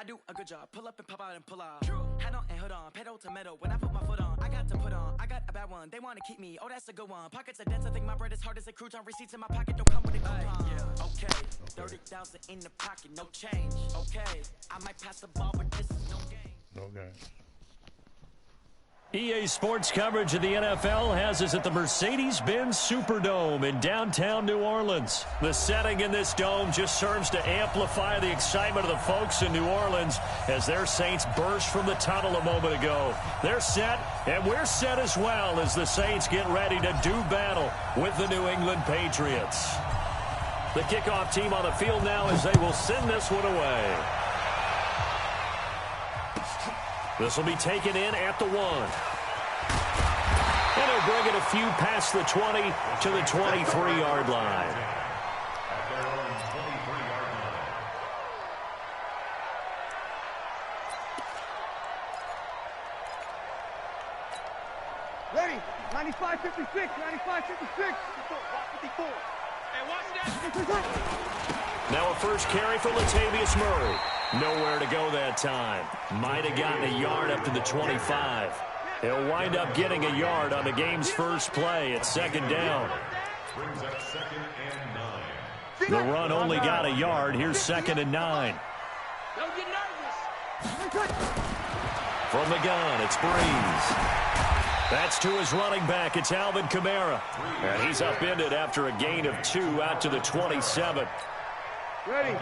do a good job. Pull up and pop out and pull out. Head on and hood on, pedal to metal. When I put my foot on, I got to put on. I got a bad one, they want to keep me. Oh, that's a good one. Pockets are dense, I think my bread is hard as a crouton. Receipts in my pocket, don't come with a coupon. Yeah, okay. 30,000 in the pocket, no change. Okay, I might pass the ball, but this is no game. No game. EA Sports coverage of the NFL has us at the Mercedes-Benz Superdome in downtown New Orleans. The setting in this dome just serves to amplify the excitement of the folks in New Orleans as their Saints burst from the tunnel a moment ago. They're set, and we're set as well as the Saints get ready to do battle with the New England Patriots. The kickoff team on the field now as they will send this one away. This will be taken in at the 1. And he'll bring it a few past the 20 to the 23-yard line. Ready, 95-56, 95-56. 54. Hey, watch that. Now a first carry for Latavius Murray. Nowhere to go that time. Might have gotten a yard up to the 25. He'll wind up getting a yard on the game's first play at second down. The run only got a yard. Here's 2nd and 9. Don't get nervous. From the gun, it's Breeze. That's to his running back. It's Alvin Kamara. And he's upended after a gain of 2 out to the 27. Ready.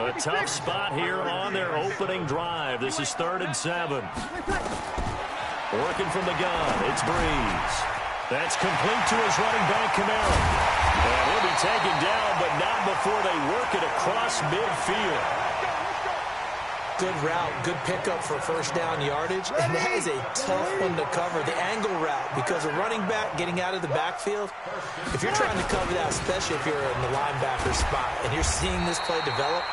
A tough spot here on their opening drive. This is 3rd and 7. Working from the gun, it's Breeze. That's complete to his running back, Kamara. And he'll be taken down, but not before they work it across midfield. Good route, good pickup for first down yardage, and that is a tough one to cover, the angle route, because a running back getting out of the backfield, if you're trying to cover that, especially if you're in the linebacker spot, and you're seeing this play develop,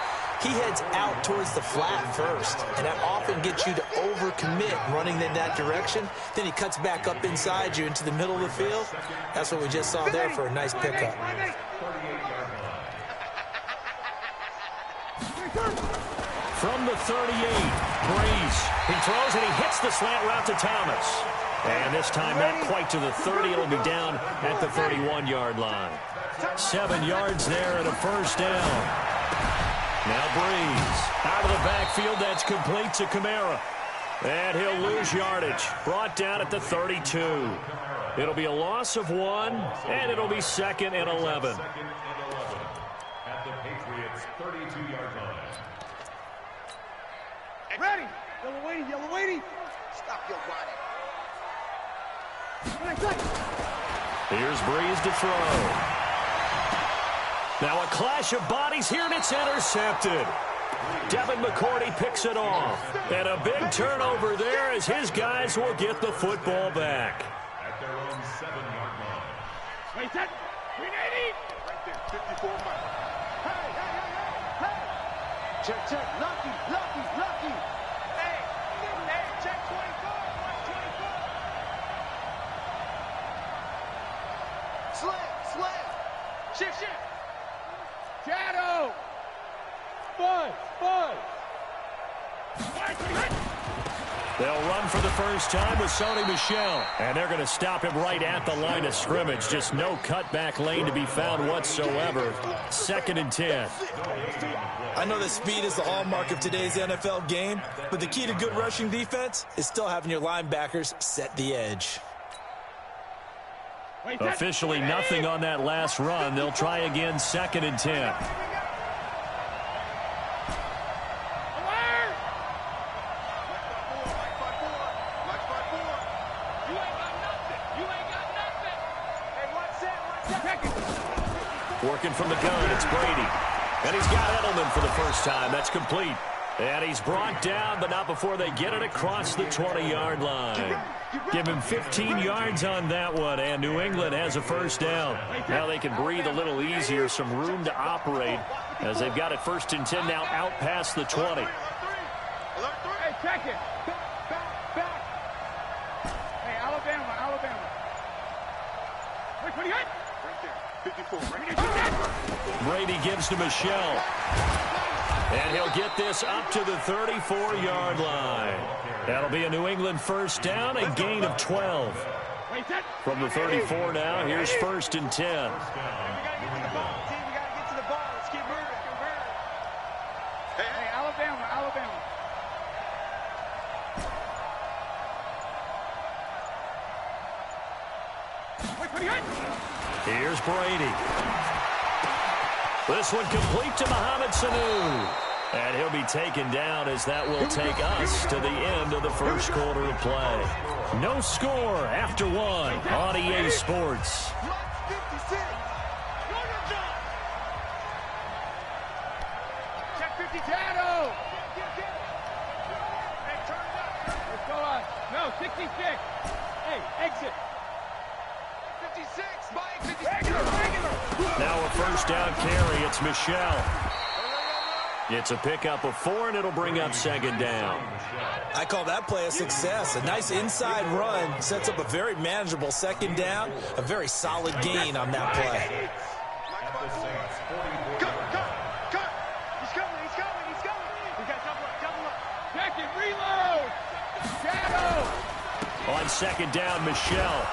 he heads out towards the flat first, and that often gets you to overcommit running in that direction. Then he cuts back up inside you into the middle of the field. That's what we just saw there for a nice pickup. From the 38, Breeze. He throws and he hits the slant route to Thomas. And this time not quite to the 30. It'll be down at the 31-yard line. 7 yards there and a first down. Now Breeze. Out of the backfield, that's complete to Kamara. And he'll lose yardage. Brought down at the 32. It'll be a loss of 1, and it'll be 2nd and 11. At the Patriots' 32-yard line. Ready. Yellow weighty, yellow weighty. Stop your body. Here's Breeze to throw. Now a clash of bodies here, and it's intercepted. Devin McCourty picks it off. And a big turnover there as his guys will get the football back. At their own 7-yard line. Wait, that. 380. Right there, 54 miles. Hey. Check. Lucky. Hey, check 24. Watch 24. Slam. Shift. Shadow. Buzz. They'll run for the first time with Sony Michel. And they're going to stop him right at the line of scrimmage. Just no cutback lane to be found whatsoever. 2nd and 10. I know that speed is the hallmark of today's NFL game, but the key to good rushing defense is still having your linebackers set the edge. Officially nothing on that last run. They'll try again 2nd and 10. Working from the gun, it's Brady. And he's got Edelman for the first time. That's complete. And he's brought down, but not before they get it across the 20-yard line. Give him 15 yards on that one, and New England has a first down. Now they can breathe a little easier, some room to operate, as they've got it 1st and 10 now out past the 20. Hey, check it. Back. Hey, Alabama. Wait, what do you got? Right there, 54. Brady gives to Michel. And he'll get this up to the 34-yard line. That'll be a New England first down, a gain of 12. From the 34 now, here's 1st and 10. Alabama. Here's Brady. This one complete to Mohamed Sanu. And he'll be taken down as that will take us to the end of the first quarter of play. No score after one on EA Sports. Check 50, Tato. Hey, turn it up. Let's go on. No, 66. Hey, exit. 56, Mike. 56. Regular. Now a first down carry. It's Michelle. It's a pickup of 4, and it'll bring up 2nd down. I call that play a success. A nice inside run sets up a very manageable 2nd down. A very solid gain on that play. Cut. He's coming. We got double up. Check it, reload. Shadow. On 2nd down, Michelle.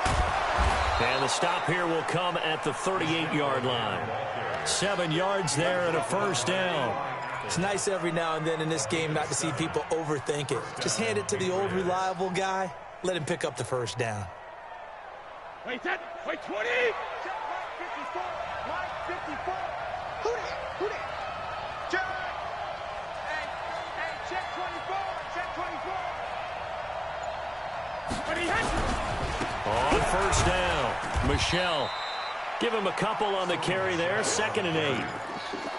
And the stop here will come at the 38-yard line. 7 yards there and a first down. It's nice every now and then in this game not to see people overthink it. Just hand it to the old reliable guy. Let him pick up the first down. Wait, 20. Check Mike 54. Mike 54. Who that? Check. Hey, check 24. Check 24. But he hits it. On first down, Michelle. Give him a couple on the carry there. 2nd and 8.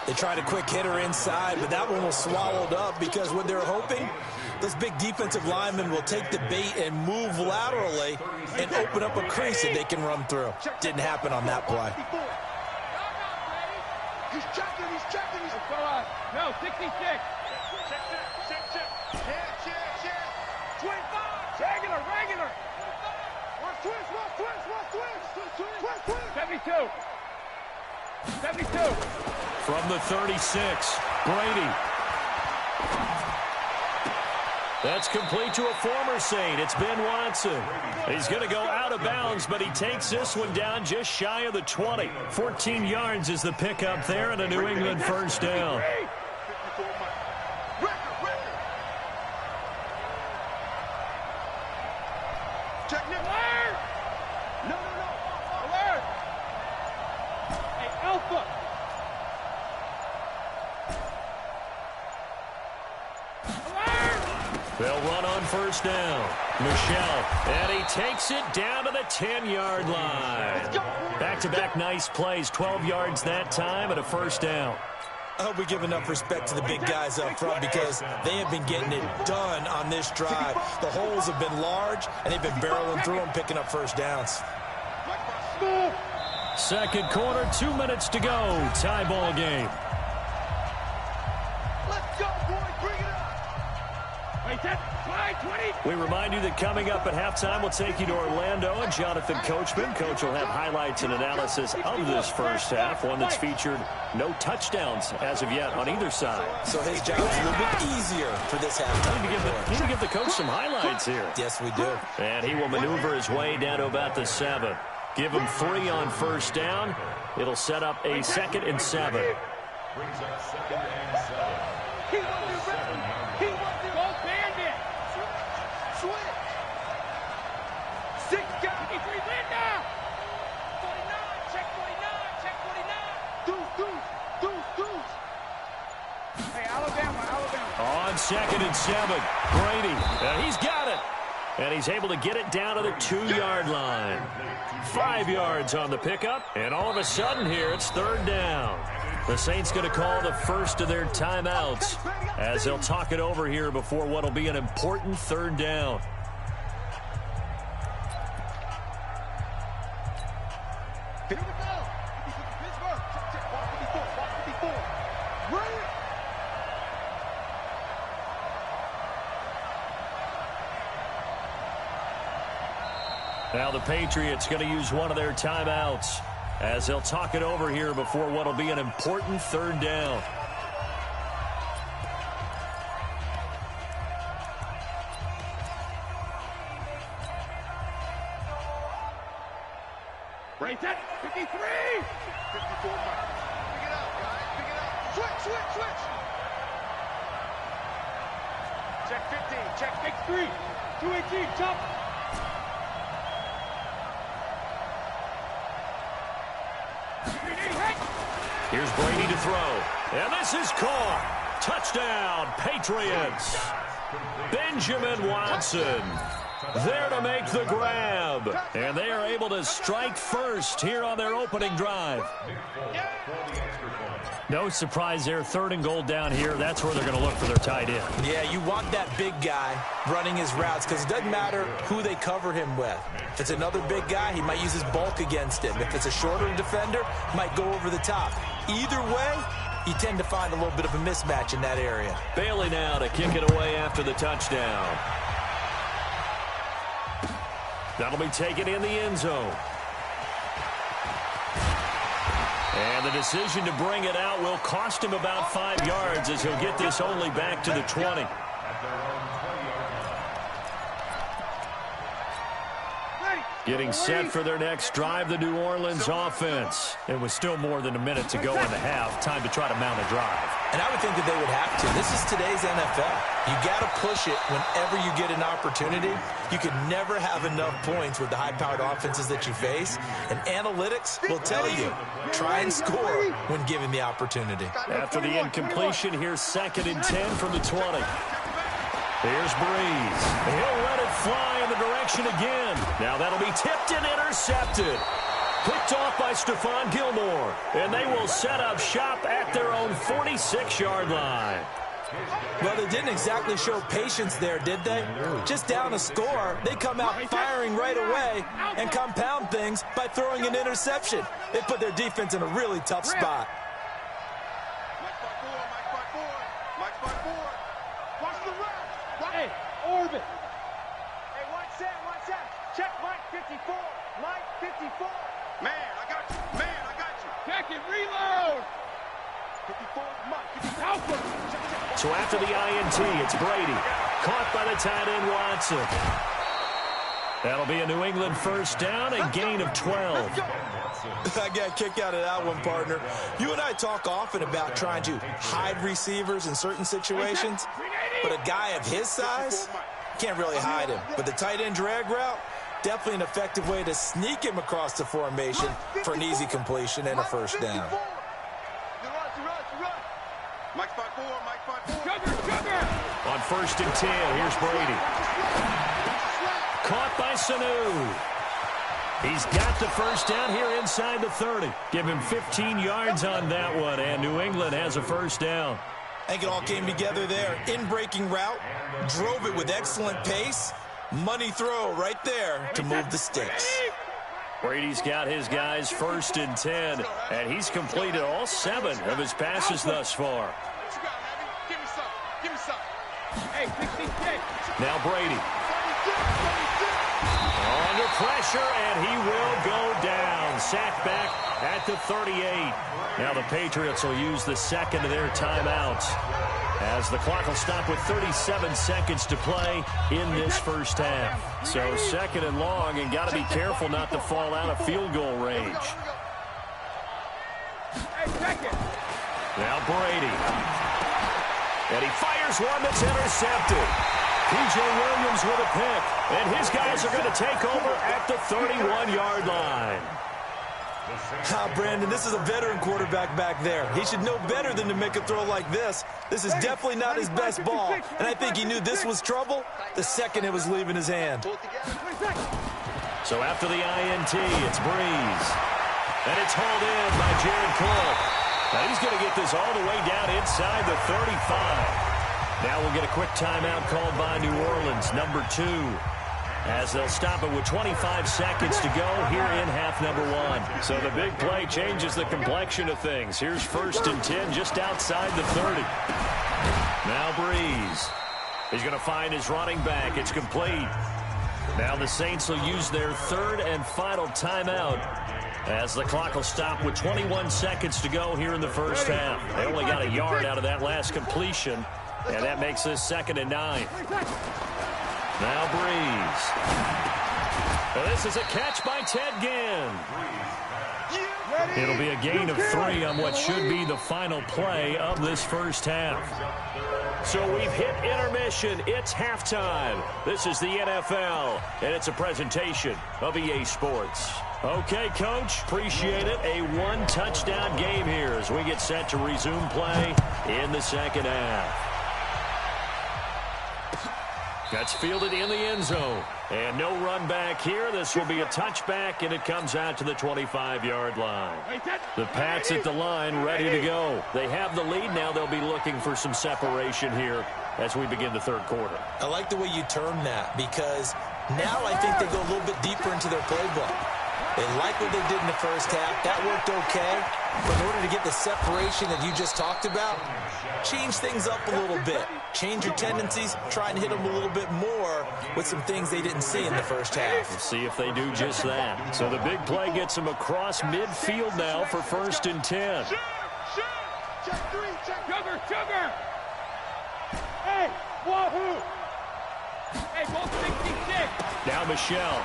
They tried a quick hitter inside, but that one was swallowed up because what they're hoping, this big defensive lineman will take the bait and move laterally and open up a crease that they can run through. Didn't happen on that play. He's checking. Go on. No, 66. Check. Yeah. 25. Regular. Watch twist. 72. From the 36, Brady. That's complete to a former Saint. It's Ben Watson. He's going to go out of bounds, but he takes this one down just shy of the 20. 14 yards is the pickup there and a New England first down. They'll run on first down. Michelle, and he takes it down to the 10-yard line. Back-to-back nice plays, 12 yards that time and a first down. I hope we give enough respect to the big guys up front because they have been getting it done on this drive. The holes have been large, and they've been barreling through them, picking up first downs. Second quarter, 2 minutes to go. Tie ball game. Let's go, boys. Bring it up. Wait, that's 20. We remind you that coming up at halftime, we'll take you to Orlando and Jonathan Coachman. Coach will have highlights and analysis of this first half, one that's featured no touchdowns as of yet on either side. So his job's a little bit easier for this halftime. Need to give the coach some highlights here. Yes, we do. And he will maneuver his way down to about the 7. Give him 3 on first down. It'll set up a 2nd and 7. Brings up 2nd and 7. He wants to go bandit. Switch. 6 guys. Linda. 49. Check 49. Deuce. Hey, Alabama. On 2nd and 7, Brady. And he's got it. And he's able to get it down to the 2-yard line. 5 yards on the pickup. And all of a sudden here, it's 3rd down. The Saints going to call the first of their timeouts as they'll talk it over here before what will be an important 3rd down. Here we go. Pittsburgh. Check. 54. Right. Now the Patriots going to use one of their timeouts as they'll talk it over here before what will be an important 3rd down. Break that. 53. 54. Pick it up, guys. Pick it up. Switch. Check 15. Check X3. 218. Jump. Here's Brady to throw. And this is caught. Touchdown, Patriots. Benjamin Watson there to make the grab. And they are able to strike first here on their opening drive. No surprise there. 3rd and goal down here. That's where they're going to look for their tight end. Yeah, you want that big guy running his routes because it doesn't matter who they cover him with. If it's another big guy, he might use his bulk against him. If it's a shorter defender, he might go over the top. Either way, you tend to find a little bit of a mismatch in that area. Bailey now to kick it away after the touchdown. That'll be taken in the end zone. And the decision to bring it out will cost him about 5 yards as he'll get this only back to the 20. Getting set for their next drive, the New Orleans offense. It was still more than a minute to go in the half. Time to try to mount a drive. And I would think that they would have to. This is today's NFL. You got to push it whenever you get an opportunity. You can never have enough points with the high-powered offenses that you face. And analytics will tell you, try and score when given the opportunity. After the incompletion, here's 2nd and 10 from the 20. Here's Breeze. He'll let it fly in the direction again. Now that'll be tipped and intercepted. Picked off by Stephon Gilmore. And they will set up shop at their own 46-yard line. Well, they didn't exactly show patience there, did they? Just down a score, they come out firing right away and compound things by throwing an interception. They put their defense in a really tough spot. Hey, Orbit. Hey, watch that. Check Mike 54. Mike 54. Man, I got you. Check it, reload. 54, Mike. So after the INT, it's Brady. Caught by the tight end, Watson. That'll be a New England first down and gain of 12. I got a kick out of that one, partner. You and I talk often about trying to hide receivers in certain situations, but a guy of his size can't really hide him. But the tight end drag route, definitely an effective way to sneak him across the formation for an easy completion and a first down. Mike 5-4. On 1st and 10, here's Brady. Caught by Sanu. He's got the first down here inside the 30. Give him 15 yards on that one, and New England has a first down. I think it all came together there. In-breaking route, drove it with excellent pace. Money throw right there to move the sticks. Brady's got his guys 1st and 10, and he's completed all 7 of his passes thus far. Give me some. Hey, 66. Now Brady. Under pressure, and he will go down. Sacked back at the 38. Now the Patriots will use the 2nd of their timeouts as the clock will stop with 37 seconds to play in this first half. So 2nd and long, and got to be careful not to fall out of field goal range. Now Brady. And he fires one that's intercepted. P.J. Williams with a pick. And his guys are going to take over at the 31-yard line. Brandon, this is a veteran quarterback back there. He should know better than to make a throw like this. This is definitely not his best ball. And I think he knew this was trouble the second it was leaving his hand. So after the INT, it's Breeze. And it's hauled in by Jared Cole. Now he's going to get this all the way down inside the 35. Now we'll get a quick timeout called by New Orleans, number 2, as they'll stop it with 25 seconds to go here in half number 1. So the big play changes the complexion of things. Here's 1st and 10 just outside the 30. Now Breeze. He's going to find his running back. It's complete. Now the Saints will use their 3rd and final timeout as the clock will stop with 21 seconds to go here in the first half. They only got a yard out of that last completion. And that makes this 2nd and 9. Now Breeze. This is a catch by Ted Ginn. It'll be a gain of 3 on what should be the final play of this first half. So we've hit intermission. It's halftime. This is the NFL, and it's a presentation of EA Sports. Okay, Coach, appreciate it. A 1-touchdown game here as we get set to resume play in the second half. That's fielded in the end zone. And no run back here. This will be a touchback, and it comes out to the 25-yard line. The Pats at the line ready to go. They have the lead. Now they'll be looking for some separation here as we begin the third quarter. I like the way you term that because now I think they go a little bit deeper into their playbook. They like what they did in the first half. That worked okay. But in order to get the separation that you just talked about, change things up a little bit. Change your tendencies. Try and hit them a little bit more with some things they didn't see in the first half. We'll see if they do just that. So the big play gets them across midfield now for 1st and 10. Shoot! Check 3, check. Sugar! Hey, wahoo! Hey, ball 66. Now Michelle.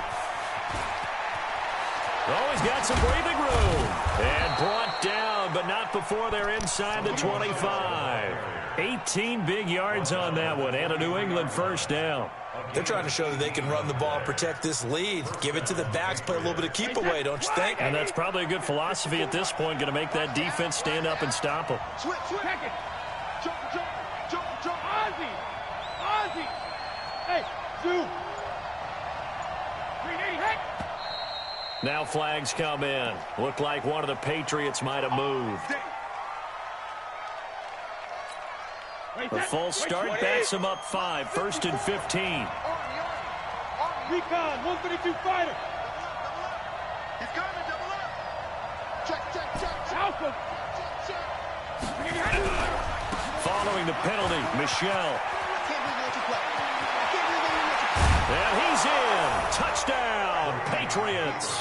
Oh, he's got some breathing room. And brought down, but not before they're inside the 25. 18 big yards on that one, and a New England first down. They're trying to show that they can run the ball, protect this lead. Give it to the backs, play a little bit of keep away, don't you think? And that's probably a good philosophy at this point, going to make that defense stand up and stop them. Switch. Check it. Jump. Ozzy. Hey, zoom. 380, hey. Now flags come in. Looked like one of the Patriots might have moved. The full start backs him up 5, 1st and 15. Recon, 132 fighter. He's coming, double up. Check. Alpha. Following the penalty, Michelle. And he's in. Touchdown, Patriots.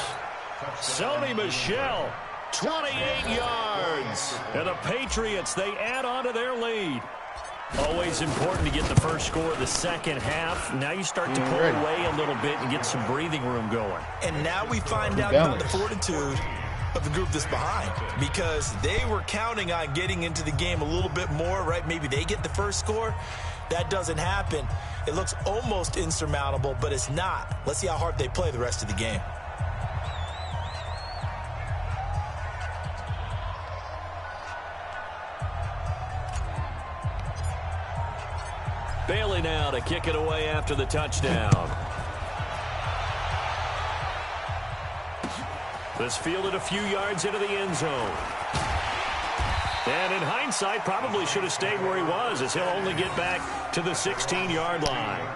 Sony Michel, 28 yards. And the Patriots, they add on to their lead. Always important to get the first score of the second half. Now you start to pull away a little bit and get some breathing room going. And now we find out about the fortitude of the group that's behind, because they were counting on getting into the game a little bit more, right? Maybe they get the first score. That doesn't happen. It looks almost insurmountable, but it's not. Let's see how hard they play the rest of the game. Bailey now to kick it away after the touchdown. This fielded a few yards into the end zone. And in hindsight, probably should have stayed where he was, as he'll only get back to the 16-yard line.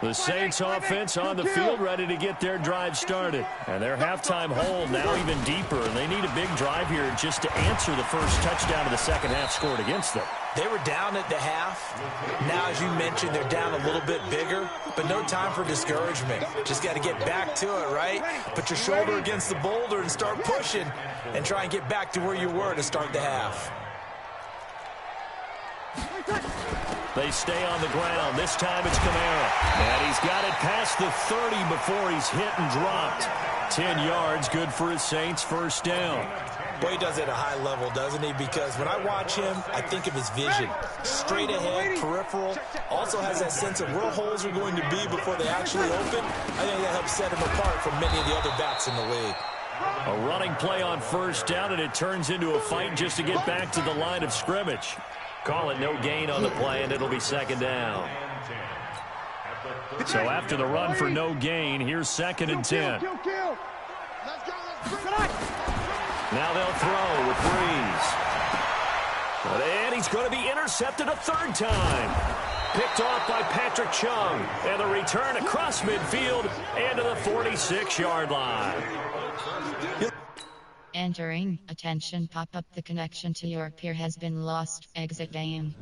The Saints offense on the field, ready to get their drive started. And their halftime hole now even deeper, and they need a big drive here just to answer the first touchdown of the second half scored against them. They were down at the half. Now, as you mentioned, they're down a little bit bigger, but no time for discouragement. Just got to get back to it, right? Put your shoulder against the boulder and start pushing and try and get back to where you were to start the half. They stay on the ground. This time it's Kamara. And he's got it past the 30 before he's hit and dropped. 10 yards, good for his Saints first down. Boy, he does it at a high level, doesn't he? Because when I watch him, I think of his vision. Straight ahead, peripheral. Also has that sense of where holes are going to be before they actually open. I think that helps set him apart from many of the other backs in the league. A running play on first down, and it turns into a fight just to get back to the line of scrimmage. Call it no gain on the play, and it'll be second down. So after the run for no gain, here's 2nd and 10. Now they'll throw with Breeze. And he's going to be intercepted a third time. Picked off by Patrick Chung. And the return across midfield and to the 46-yard line. Entering. Attention, pop up. The connection to your peer has been lost. Exit game.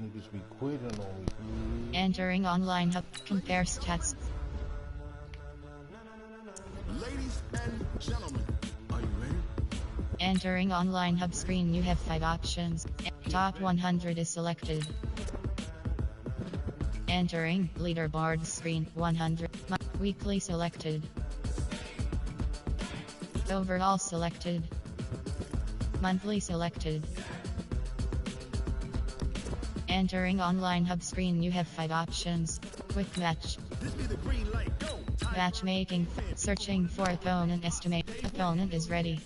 Entering online hub. Compare stats. Ladies and gentlemen, Entering online hub screen, you have 5 options. Top 100 is selected. Entering leaderboard screen, 100. Weekly selected. Overall selected. Monthly selected. Entering online hub screen, you have 5 options. Quick match. Matchmaking. Searching for opponent estimate. Opponent is ready.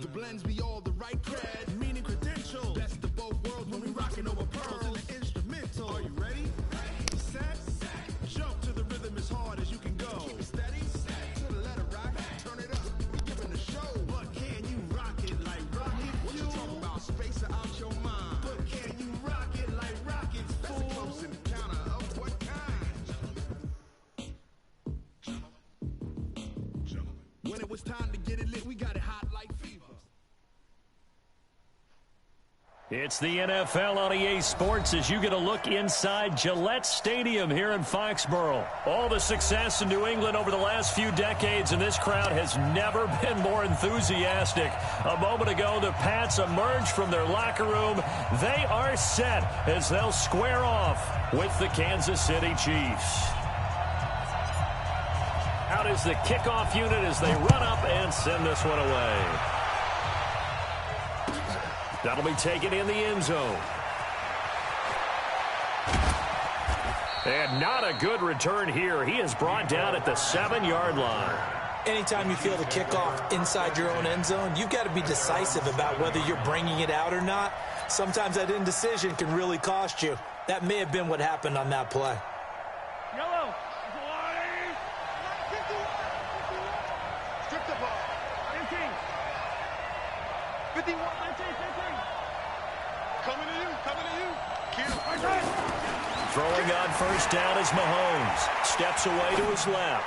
The blends be all the right cred, meaning credential. Best of both worlds when we rockin' over pearls and instrumental. Are you ready? Set, jump to the rhythm as hard as you can go. Keep it steady, to the letter rock, turn it up. We giving the show. But can you rock it like rocket? What you talking about? Space out your mind. But can you rock it like rockets? That's a close encounter of what kind? When it was time to get it lit, we got it hot like fever. It's the NFL on EA Sports as you get a look inside Gillette Stadium here in Foxborough. All the success in New England over the last few decades, and this crowd has never been more enthusiastic. A moment ago, the Pats emerged from their locker room. They are set as they'll square off with the Kansas City Chiefs. Out is the kickoff unit as they run up and send this one away. That'll be taken in the end zone. And not a good return here. He is brought down at the 7-yard line. Anytime you feel the kickoff inside your own end zone, you've got to be decisive about whether you're bringing it out or not. Sometimes that indecision can really cost you. That may have been what happened on that play. Yellow. Strip the ball. 15. 51. 15. Coming to you. Coming to you. Q. Throwing on first down is Mahomes. Steps away to his left.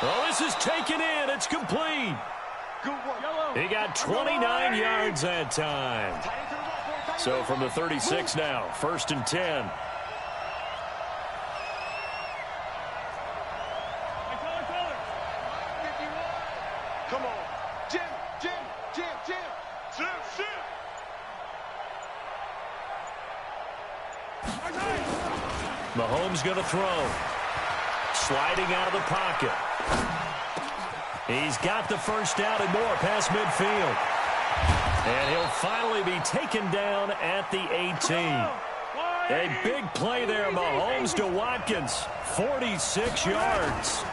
Oh, this is taken in. It's complete. Good work. Yellow. He got 29 yards that time. So from the 36 now, 1st and 10. Come on. Jim. Mahomes going to throw. Sliding out of the pocket. He's got the first down and more past midfield. And he'll finally be taken down at the 18. A big play there, Mahomes to Watkins. 46 yards.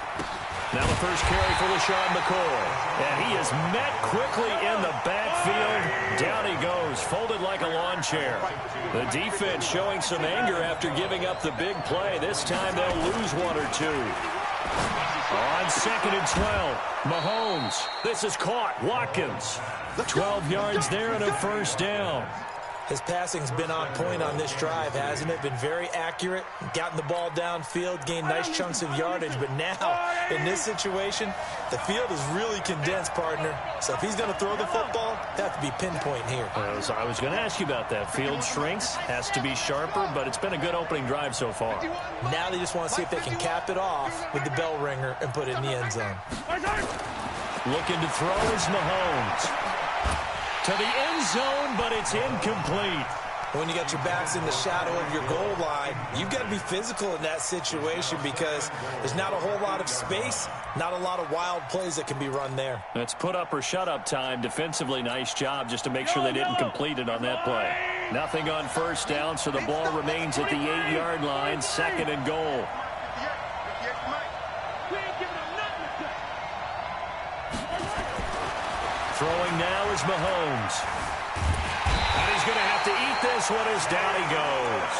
Now the first carry for LaShawn McCoy. And he is met quickly in the backfield. Down he goes, folded like a lawn chair. The defense showing some anger after giving up the big play. This time they'll lose 1 or 2. On 2nd and 12, Mahomes. This is caught. Watkins. 12 yards there and a first down. His passing's been on point on this drive, hasn't it? Been very accurate, gotten the ball downfield, gained nice chunks of yardage. But now, in this situation, the field is really condensed, partner. So if he's going to throw the football, it has to be pinpoint here. I was going to ask you about that. Field shrinks, has to be sharper, but it's been a good opening drive so far. Now they just want to see if they can cap it off with the bell ringer and put it in the end zone. Looking to throw is Mahomes. To the end zone, but it's incomplete. When you got your backs in the shadow of your goal line, you've got to be physical in that situation because there's not a whole lot of space, not a lot of wild plays that can be run there. It's put up or shut up time. Defensively, nice job just to make sure they didn't complete it on that play. Nothing on first down, so the ball remains at the 8-yard line, 2nd and goal. Throwing now is Mahomes. And he's going to have to eat this one as down he goes.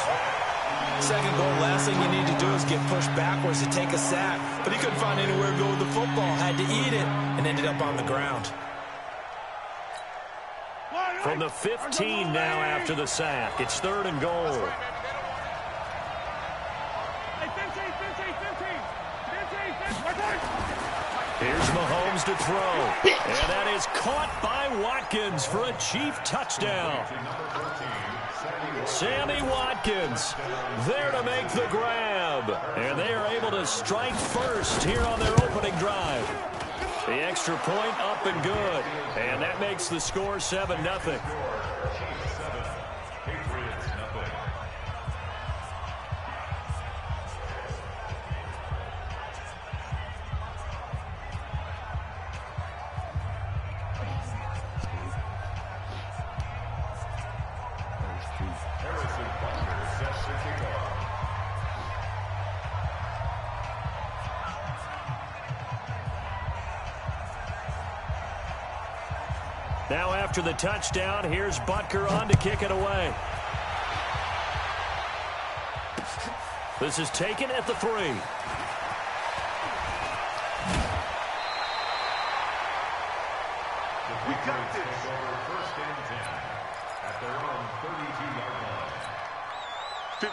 Second goal, last thing you need to do is get pushed backwards to take a sack. But he couldn't find anywhere to go with the football, had to eat it, and ended up on the ground. From the 15 now after the sack. It's 3rd and goal. Here's Mahomes to throw. And that is caught by Watkins for a Chief touchdown. Sammy Watkins there to make the grab. And they are able to strike first here on their opening drive. The extra point up and good. And that makes the score 7-0. Now after the touchdown, here's Butker on to kick it away. This is taken at the 3. We got this. First and 10 at their own 32-yard line.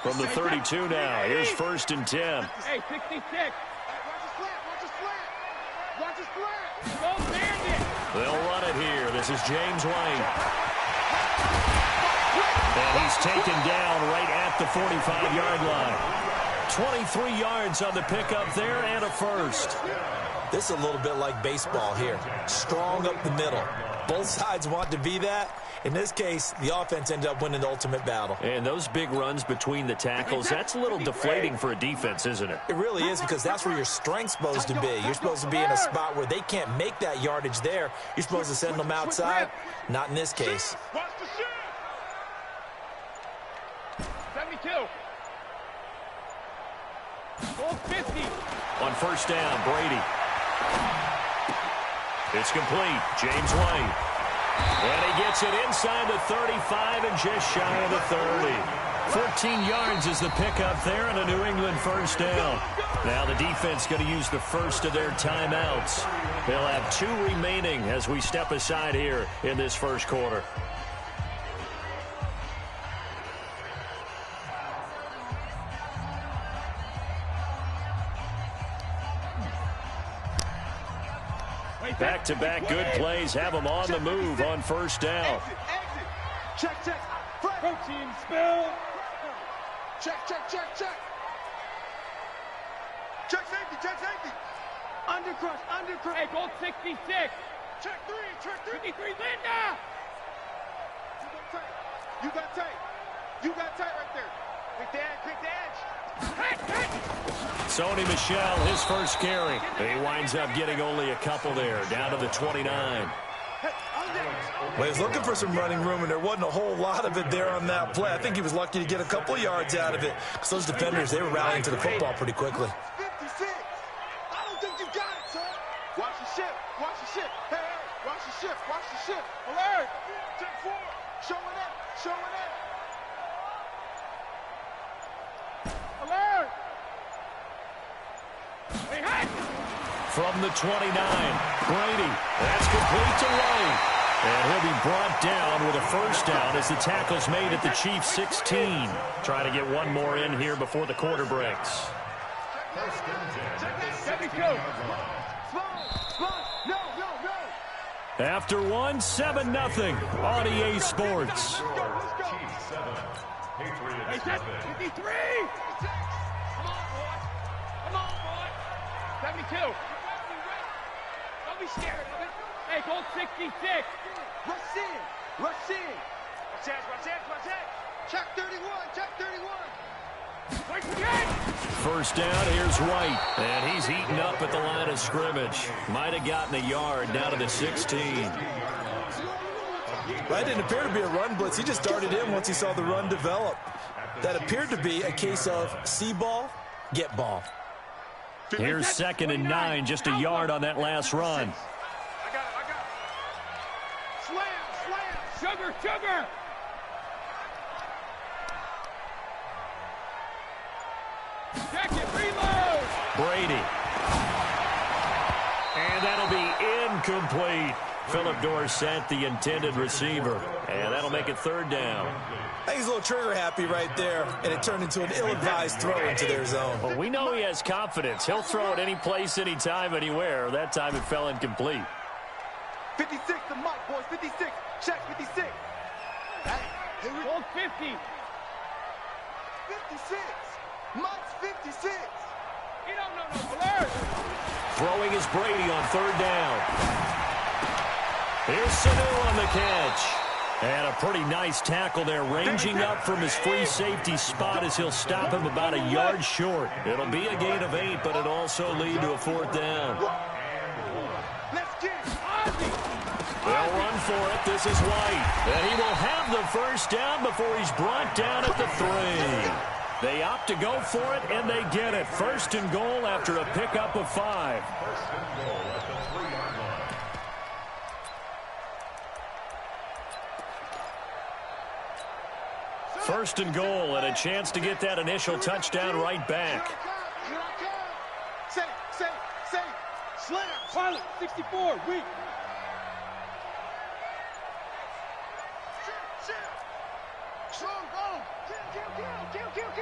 From the 32 now, here's first and 10. Hey, 66. Watch his flat. Watch his flat. Watch his flat. Go bandit. They'll run it here. This is James White. And he's taken down right at the 45-yard line. 23 yards on the pickup there and a first. This is a little bit like baseball here. Strong up the middle. Both sides want to be that. In this case, the offense ended up winning the ultimate battle. And those big runs between the tackles, that's a little deflating for a defense, isn't it? It really is, because that's where your strength's supposed to be. You're supposed to be in a spot where they can't make that yardage there. You're supposed to send them outside. Not in this case. Watch the shit. 72. Goal 50. On first down, Brady. It's complete. James White. And he gets it inside the 35 and just shy of the 30. 14 yards is the pickup there and a New England first down. Now the defense going to use the first of their timeouts. They'll have 2 remaining as we step aside here in this first quarter. Back-to-back good plays have them on the move on first down. Check, check. Protein spill. Check, check, check, check. Check safety, check safety. Undercrush, undercrush. Hey, goal 66. Check 3, check 3. 53, Linda. You got tight. You got tight right there. Quick the edge. Sony Michel, his first carry. He winds up getting only a couple there, down to the 29. Well, he was looking for some running room, and there wasn't a whole lot of it there on that play. I think he was lucky to get a couple yards out of it, because those defenders, they were rallying to the football pretty quickly. 56. I don't think you got it, son. Watch the ship. Watch the ship. Hey, hey, watch the ship. Watch the ship. Alert. Check 4. Showing up. Showing up. Alert. Hey, hey. From the 29, Brady. That's complete to White. And he'll be brought down with a first down as the tackle's made at the Chiefs' 16. Trying to get one more in here before the quarter breaks. 72. After one, 7-0 on EA Sports. Hey, 53. Come on, boy. 72. Don't be scared of it. Hey, goal 66. Rush in. Rush in. Rush in. Check 31. Check 31. First down, here's White. And he's eaten up at the line of scrimmage. Might have gotten a yard down to the 16. That didn't appear to be a run blitz. He just darted in once he saw the run develop. That appeared to be a case of see ball, get ball. Here's 2nd and 9, just a yard on that last run. I got it. Slam. Sugar. Check it, reload. Brady. And that'll be incomplete. Philip Dorsett, the intended receiver. And that'll make it 3rd down. I think he's a little trigger happy right there, and it turned into an ill-advised throw into their zone. Well, we know he has confidence. He'll throw it any place, anytime, anywhere. That time it fell incomplete. 56 to Mike, boys. 56. Check 56. Hey, here we Hold 50. 56. Mike's 56. No, alert. Throwing is Brady on 3rd down. Here's Sanu on the catch. And a pretty nice tackle there, ranging up from his free safety spot as he'll stop him about a yard short. It'll be a gain of 8, but it'll also lead to a 4th down. Let's get it. They'll run for it. This is White. And he will have the 1st down before he's brought down at the 3. They opt to go for it, and they get it. 1st and goal after a pickup of 5. 1st and goal, and a chance to get that initial touchdown right back. Say, Slater. Pilot, 64, weak. Strong, go. Kill.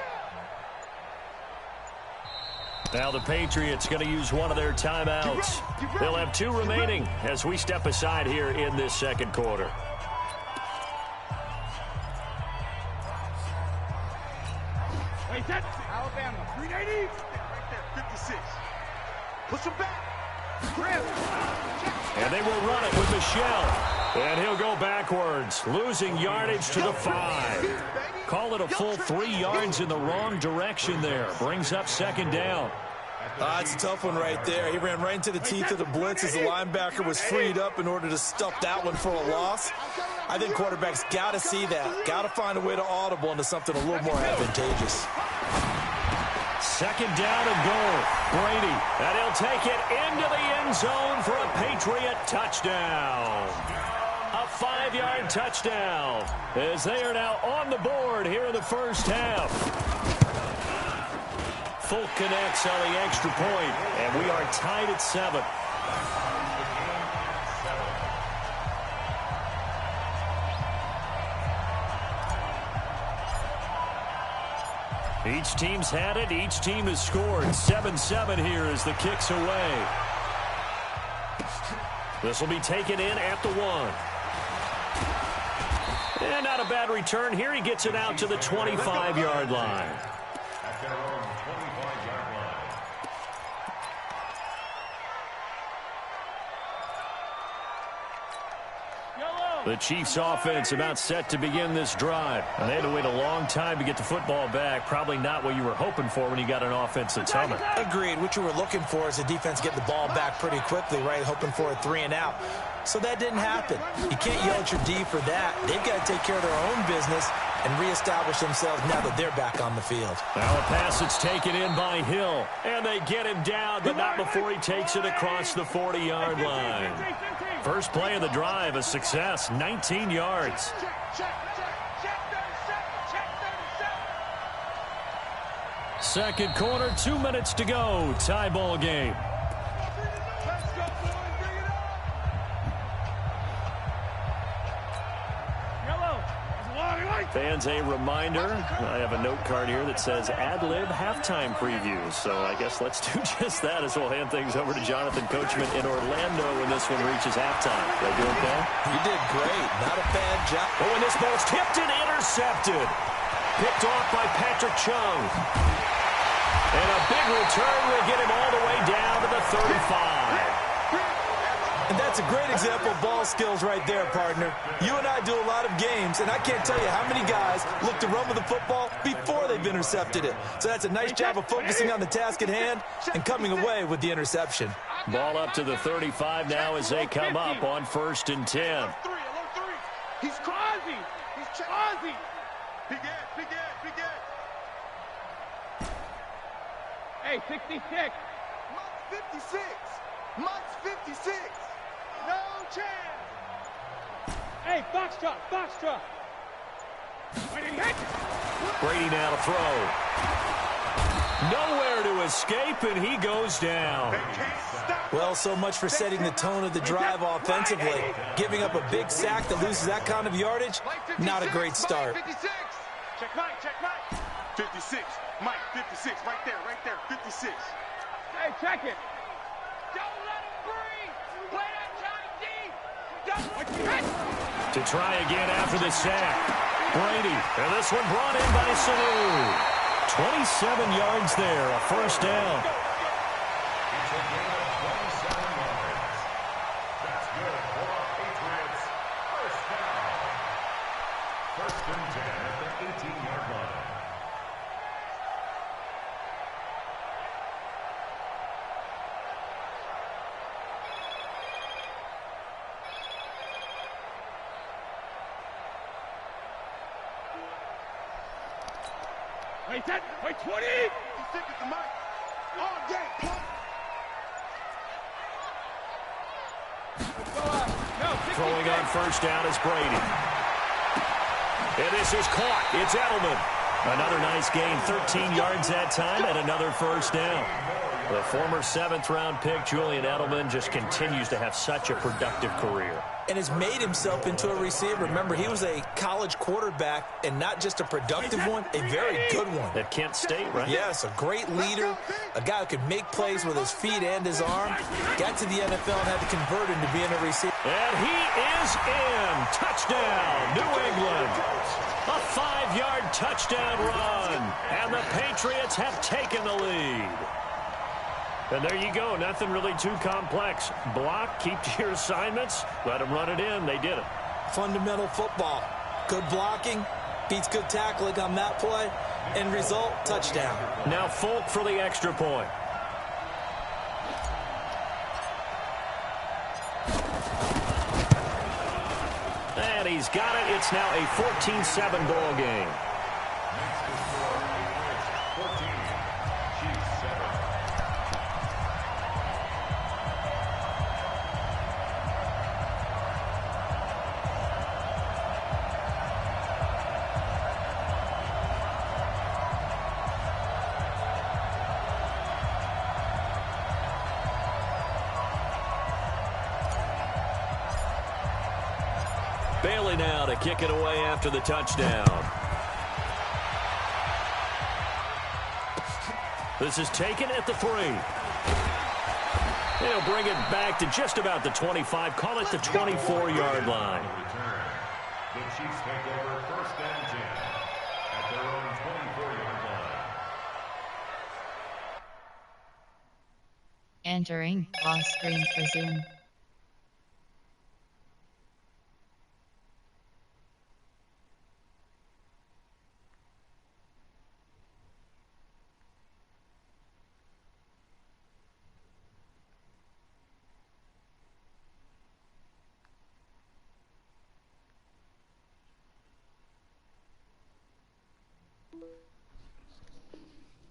Now the Patriots going to use one of their timeouts. They'll have 2 remaining as we step aside here in this 2nd quarter. Wait, that's Alabama, 380. Right there, 56. Push him back. And they will run it with Michelle. And he'll go backwards, losing yardage to the 5. Call it a full 3 yards in the wrong direction there. Brings up 2nd down. It's a tough one right there. He ran right into the teeth of the blitz as the linebacker was freed up in order to stuff that one for a loss. I think quarterbacks got to see that. Got to find a way to audible into something a little more advantageous. 2nd down and goal. Brady. And he'll take it into the end zone for a Patriot touchdown. A 5-yard touchdown as they are now on the board here in the 1st half. Folk connects on the extra point, and we are tied at 7. Each team's had it. Each team has scored. 7-7 here as the kick's away. This will be taken in at the 1. And not a bad return here. He gets it out to the 25-yard line. At their own 25-yard line. The Chiefs offense about set to begin this drive. And they had to wait a long time to get the football back. Probably not what you were hoping for when you got an offense that's humming. Agreed. What you were looking for is the defense get the ball back pretty quickly, right? Hoping for a 3 and out. So that didn't happen. You can't yell at your D for that. They've got to take care of their own business and reestablish themselves now that they're back on the field. Now a pass that's taken in by Hill. And they get him down, but not before he takes it across the 40-yard line. First play of the drive, a success, 19 yards. Second quarter, 2 minutes to go. Tie ball game. Fans, a reminder, I have a note card here that says ad-lib halftime previews. So I guess let's do just that as we'll hand things over to Jonathan Coachman in Orlando when this one reaches halftime. Did I do okay? You did great. Not a bad job. Oh, and this ball's tipped and intercepted. Picked off by Patrick Chung. And a big return will get him all the way down to the 35. And that's a great example of ball skills right there, partner. You and I do a lot of games, and I can't tell you how many guys look to run with the football before they've intercepted it. So that's a nice job of focusing on the task at hand and coming away with the interception. Ball up to the 35 now as they come up on 1st and 10. He's crazy. He's crazy. Big Ed. Hey, 66. Mike's 56. Mike's 56. No chance. Hey, Foxtrot. Wait, he hit. Brady now to throw. Nowhere to escape, and he goes down. Well, so much for setting the tone of the drive offensively. Giving up a big sack that loses that kind of yardage, not a great start. Check Mike, check Mike. 56, Mike, 56, right there, 56. Hey, check it. Don't let him breathe. Play that tight deep. To try again after the sack. Brady, and this one brought in by Sanu. 27 yards there, a first down. It's a gain of 27 yards. That's good for our Patriots. First down. First and 10 at the 18-yard line. Wait, 20. 56 is the Mike. All day, punt. Throwing on first down is Brady. And this is caught. It's Edelman. Another nice gain, 13 yards that time, and another first down. The former 7th-round pick, Julian Edelman, just continues to have such a productive career. And has made himself into a receiver. Remember, he was a college quarterback, and not just a productive one, a very good one. At Kent State, right? Yes, a great leader, a guy who could make plays with his feet and his arm. Got to the NFL and had to convert into being a receiver. And he is in. Touchdown, New England. A 5-yard touchdown run. And the Patriots have taken the lead. And there you go. Nothing really too complex. Block, keep to your assignments, let them run it in. They did it. Fundamental football. Good blocking, beats good tackling on that play. End result, touchdown. Now Folk for the extra point. And he's got it. It's now a 14-7 ball game. Bailey now to kick it away after the touchdown. This is taken at the 3. They'll bring it back to just about the 25. Call it the 24-yard line. The Chiefs take over first and 10 at their own 24-yard line. Entering off screen for Zoom.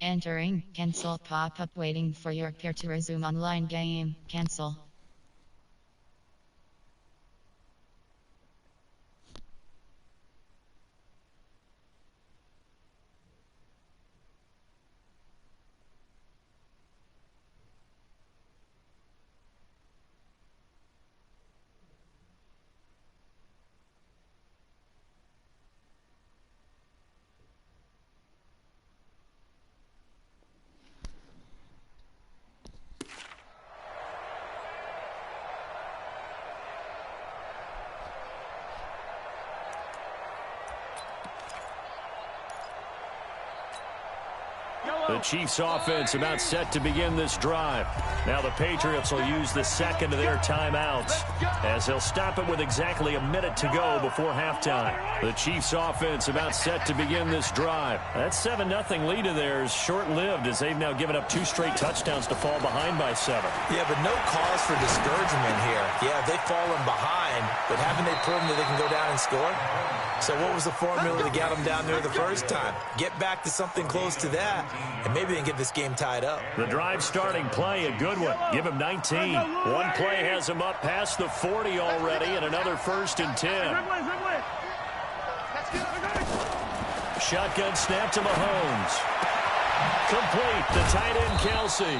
Entering, cancel pop-up waiting for your peer to resume online game, cancel. The Chiefs offense about set to begin this drive. Now the Patriots will use the second of their timeouts as they'll stop it with exactly a minute to go before halftime. The Chiefs offense about set to begin this drive. That 7-0 lead of theirs short-lived as they've now given up 2 straight touchdowns to fall behind by 7. Yeah, but no cause for discouragement here. Yeah, they've fallen behind, but haven't they proven that they can go down and score? So what was the formula to get them down there the first time? Get back to something close to that, and maybe they can get this game tied up. The drive starting play, a good one. Give him 19. One play has him up past the 40 already, and another first and 10. Shotgun snap to Mahomes. complete. The tight end, Kelsey.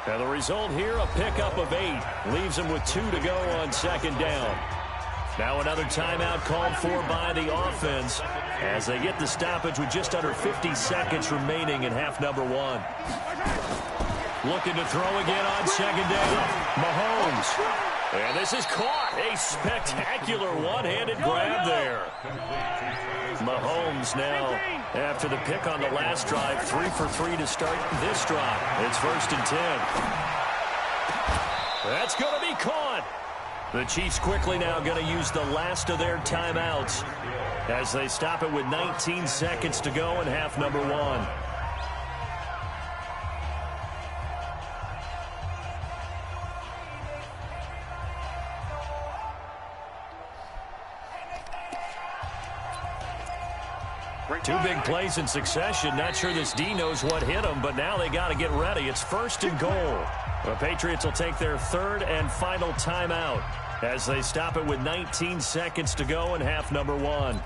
And the result here, a pickup of 8. Leaves him with 2 to go on second down. Now another timeout called for by the offense as they get the stoppage with just under 50 seconds remaining in half number 1. Looking to throw again on second down. Mahomes. And this is caught. A spectacular one-handed grab there. Mahomes now, after the pick on the last drive, 3 for 3 to start this drive. It's 1st and 10. That's going to be caught. The Chiefs quickly now going to use the last of their timeouts as they stop it with 19 seconds to go in half number 1. Two big plays in succession. Not sure this D knows what hit him, but now they got to get ready. It's 1st and goal. The Patriots will take their 3rd and final timeout as they stop it with 19 seconds to go in half number 1.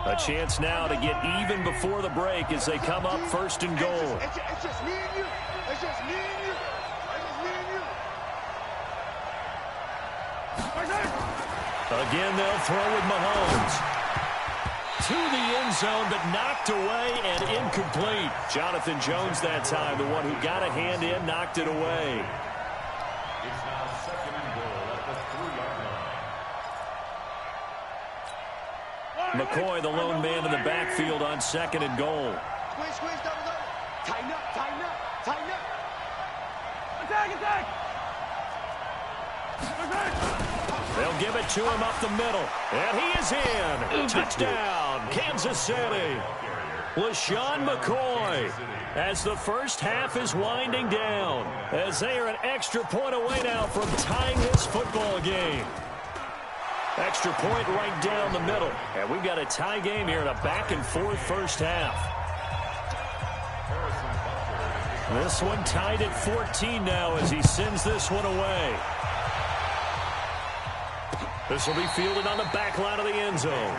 A chance now to get even before the break as they come up 1st and goal. It's just me and you. It's just me and you. Again, they'll throw with Mahomes. To the end zone, but knocked away and incomplete. Jonathan Jones that time, the one who got a hand in, knocked it away. It's now 2nd and goal at the 3-yard line. McCoy, the lone man in the backfield on 2nd and goal. Squeeze, double. Tighten up. Attack. They'll give it to him up the middle. And he is in. Touchdown, Kansas City. LaShawn McCoy as the first half is winding down as they are an extra point away now from tying this football game. Extra point right down the middle. And we've got a tie game here in a back-and-forth first half. This one tied at 14 now as he sends this one away. This will be fielded on the back line of the end zone.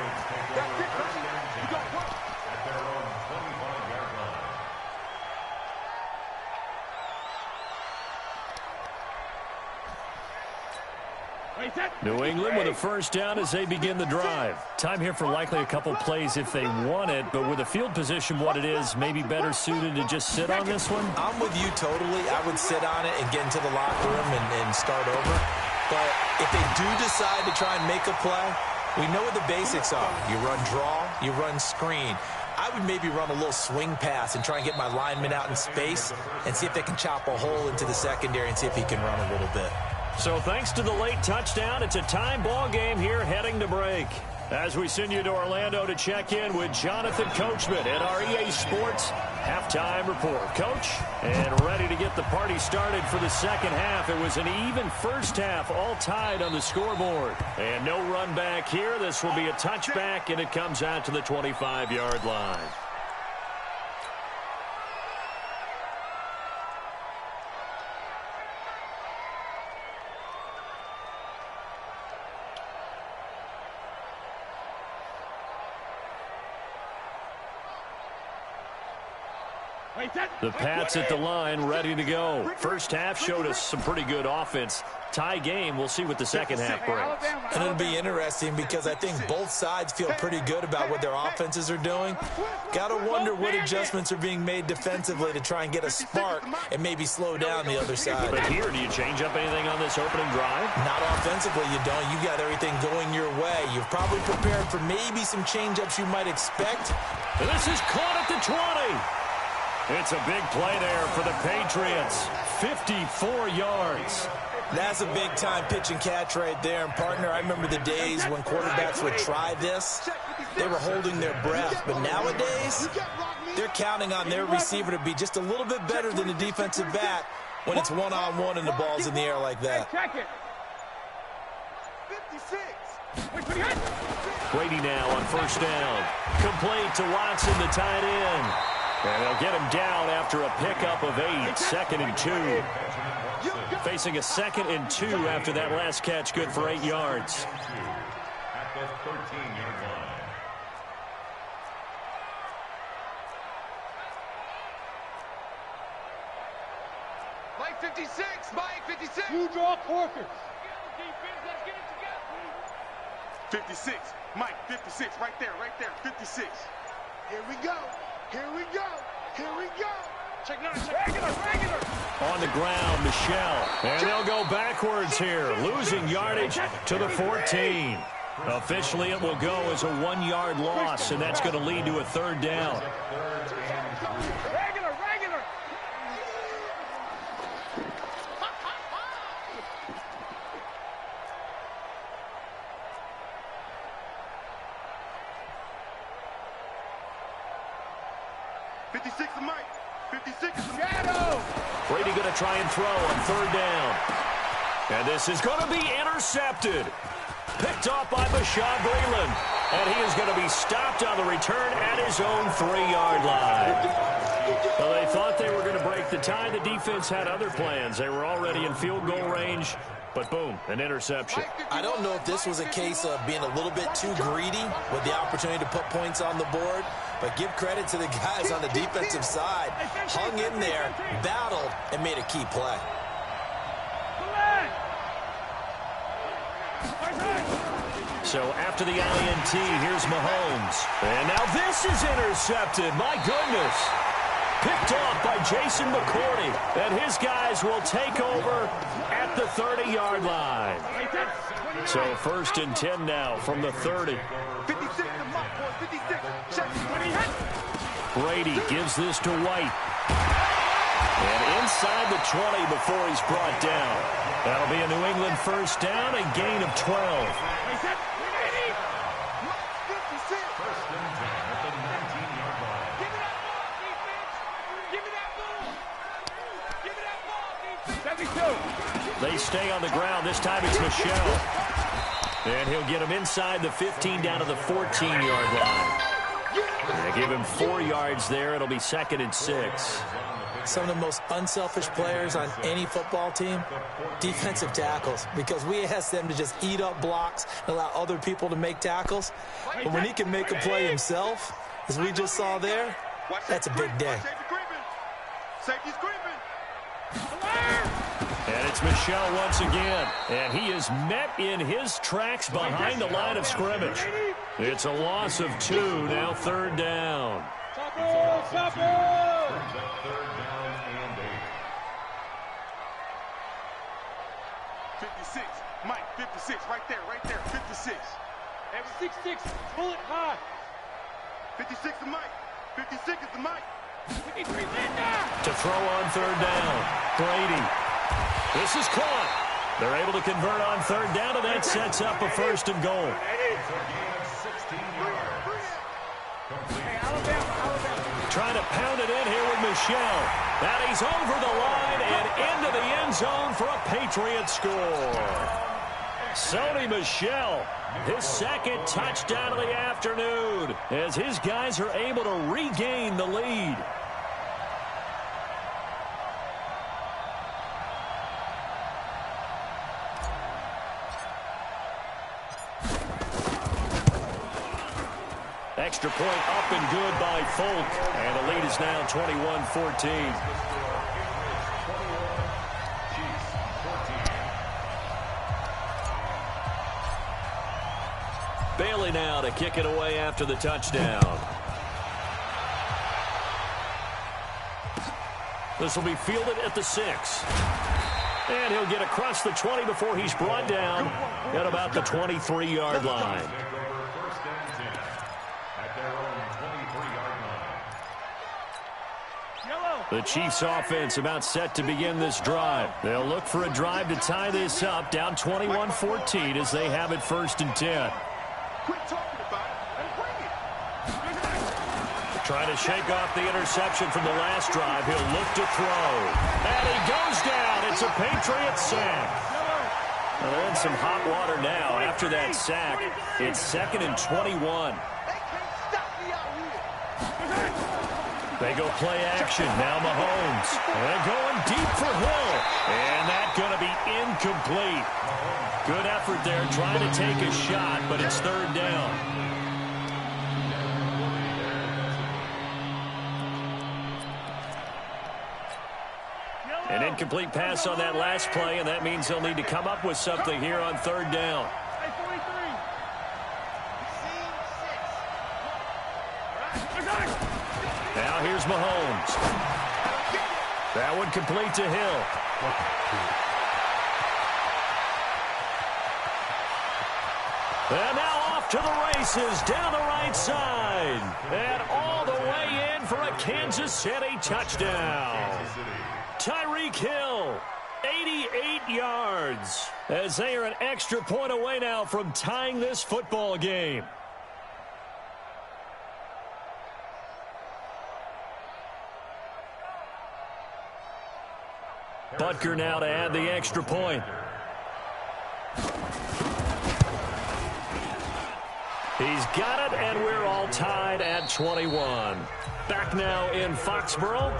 New England with a first down as they begin the drive. Time here for likely a couple plays if they want it, but with the field position what it is, maybe better suited to just sit on this one? I'm with you totally. I would sit on it and get into the locker room and start over. But if they do decide to try and make a play, we know what the basics are. You run draw, you run screen. I would maybe run a little swing pass and try and get my lineman out in space and see if they can chop a hole into the secondary and see if he can run a little bit. So thanks to the late touchdown, it's a time ball game here heading to break. As we send you to Orlando to check in with Jonathan Coachman at our EA Sports Halftime Report. Coach, and ready to get the party started for the second half. It was an even first half, all tied on the scoreboard. And no run back here. This will be a touchback, and it comes out to the 25-yard line. The Pats at the line, ready to go. First half showed us some pretty good offense. Tie game, we'll see what the second half brings. And it'll be interesting because I think both sides feel pretty good about what their offenses are doing. Got to wonder what adjustments are being made defensively to try and get a spark and maybe slow down the other side. But here, do you change up anything on this opening drive? Not offensively, you don't. You got everything going your way. You've probably prepared for maybe some change-ups you might expect. And this is caught at the 20. It's a big play there for the Patriots. 54 yards. That's a big-time pitch and catch right there. And, partner, I remember the days when quarterbacks would try this. They were holding their breath. But nowadays, they're counting on their receiver to be just a little bit better than the defensive back when it's one-on-one and the ball's in the air like that. 56. Brady now on first down. Complete to Watson, the tight end. And they'll get him down after a pickup of 8. 2nd and 2. Facing a 2nd and 2 after that last catch, good for 8 yards. the 13-yard line. Mike 56, Mike 56. You draw corkers. Defense, let's get it together. 56. Mike, 56. Right there, 56. Here we go. Here we go. Here we go. Check 9, check. Regular. On the ground, Michelle. And they'll go backwards here, losing yardage to the 14. Officially, it will go as a 1-yard loss, and that's going to lead to a third down. Regular. 56 is Mike. 56 is Shadow. Brady going to try and throw on third down. And this is going to be intercepted. Picked off by Bashaud Breeland. And he is going to be stopped on the return at his own 3-yard line. Well, they thought they were going to break the tie. The defense had other plans. They were already in field goal range. But boom, an interception. I don't know if this was a case of being a little bit too greedy with the opportunity to put points on the board, but give credit to the guys on the defensive side. Hung in there, battled, and made a key play. So after the INT, here's Mahomes. And now this is intercepted. My goodness. Picked off by Jason McCourty. And his guys will take over at the 30-yard line. So 1st and 10 now from the 30. 56 to Mike, boy. 56. Check. Brady gives this to White. And inside the 20 before he's brought down. That'll be a New England first down, a gain of 12. They stay on the ground. This time it's Michelle. And he'll get him inside the 15 down to the 14-yard line. They give him 4 yards there. It'll be 2nd and 6. Some of the most unselfish players on any football team, defensive tackles, because we ask them to just eat up blocks and allow other people to make tackles. But when he can make a play himself, as we just saw there, that's a big day. Safety's creeping. And it's Michelle once again. And he is met in his tracks behind the line of scrimmage. It's a loss of 2, now 3rd down. Stop it! 56. Mike, 56. Right there. 56. And 6-6. Pull it high. 56 to Mike. 56 is the Mike. 53 Linda. To throw on 3rd down. Brady. This is caught. They're able to convert on 3rd down, and that sets up a 1st and goal. Trying to pound it in here with Michelle. And he's over the line and into the end zone for a Patriot score. Sony Michel, his 2nd touchdown of the afternoon, as his guys are able to regain the lead. Extra point up and good by Folk. And the lead is now 21-14. Bailey now to kick it away after the touchdown. This will be fielded at the 6. And he'll get across the 20 before he's brought down at about the 23-yard line. The Chiefs offense about set to begin this drive. They'll look for a drive to tie this up, down 21-14 as they have it 1st and 10. Quit talking about it and bring it. Trying to shake off the interception from the last drive. He'll look to throw. And he goes down. It's a Patriot sack. Well, they're in some hot water now after that sack. It's 2nd and 21. They can't stop me out here. They go play action. Now Mahomes. And going deep for Hill. And that's going to be incomplete. Good effort there trying to take a shot, but it's third down. An incomplete pass on that last play, and that means they'll need to come up with something here on third down. Now here's Mahomes. That one complete to Hill. And now off to the races down the right side. And all the way in for a Kansas City touchdown. Tyreek Hill, 88 yards. As they are an extra point away now from tying this football game. Butker now to add the extra point. He's got it, and we're all tied at 21. Back now in Foxborough,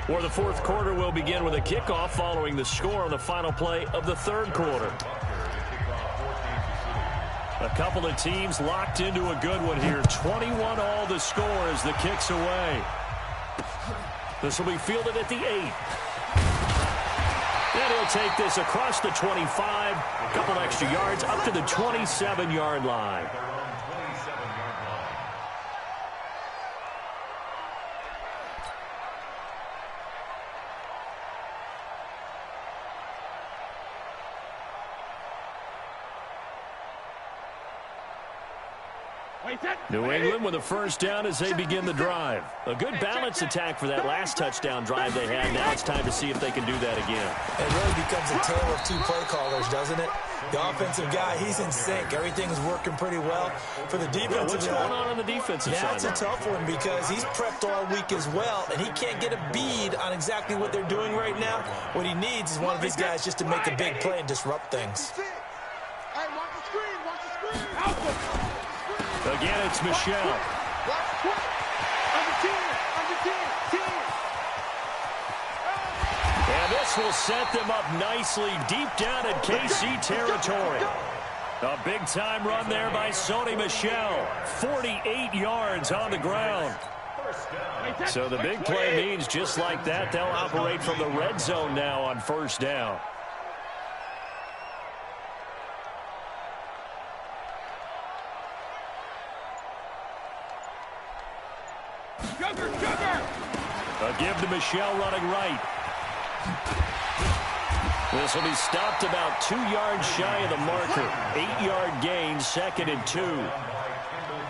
where the fourth quarter will begin with a kickoff following the score on the final play of the third quarter. A couple of teams locked into a good one here. 21 all the score as the kick's away. This will be fielded at the 8. And he'll take this across the 25, a couple extra yards up to the 27-yard line. New England with a first down as they begin the drive. A good balanced attack for that last touchdown drive they had. Now it's time to see if they can do that again. It really becomes a tale of two play callers, doesn't it? The offensive guy, he's in sync. Everything's working pretty well. For the defensive what's going on the defensive side? That's a tough one because he's prepped all week as well, and he can't get a bead on exactly what they're doing right now. What he needs is one of his guys just to make a big play and disrupt things. Hey, watch the screen, watch the screen. Again, it's Michelle. And this will set them up nicely deep down in KC territory. A big-time run there by Sony Michel. 48 yards on the ground. So the big play means just like that, they'll operate from the red zone now on first down. A give to Michelle running right. This will be stopped about 2 yards shy of the marker. 8-yard gain, 2nd and 2.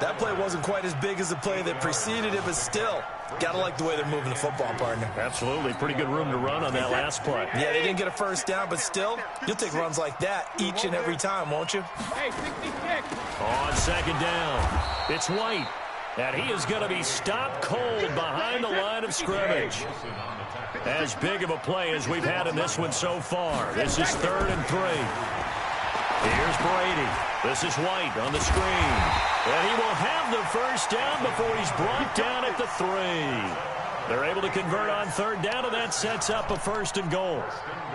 That play wasn't quite as big as the play that preceded it, but still, gotta like the way they're moving the football, partner. Absolutely. Pretty good room to run on that last play. Yeah, they didn't get a first down, but still, you'll take runs like that each and every time, won't you? Hey, 66. On 2nd down, it's White. And he is going to be stopped cold behind the line of scrimmage. As big of a play as we've had in this one so far. This is 3rd and 3. Here's Brady. This is White on the screen. And he will have the first down before he's brought down at the 3. They're able to convert on 3rd down, and that sets up a 1st and goal.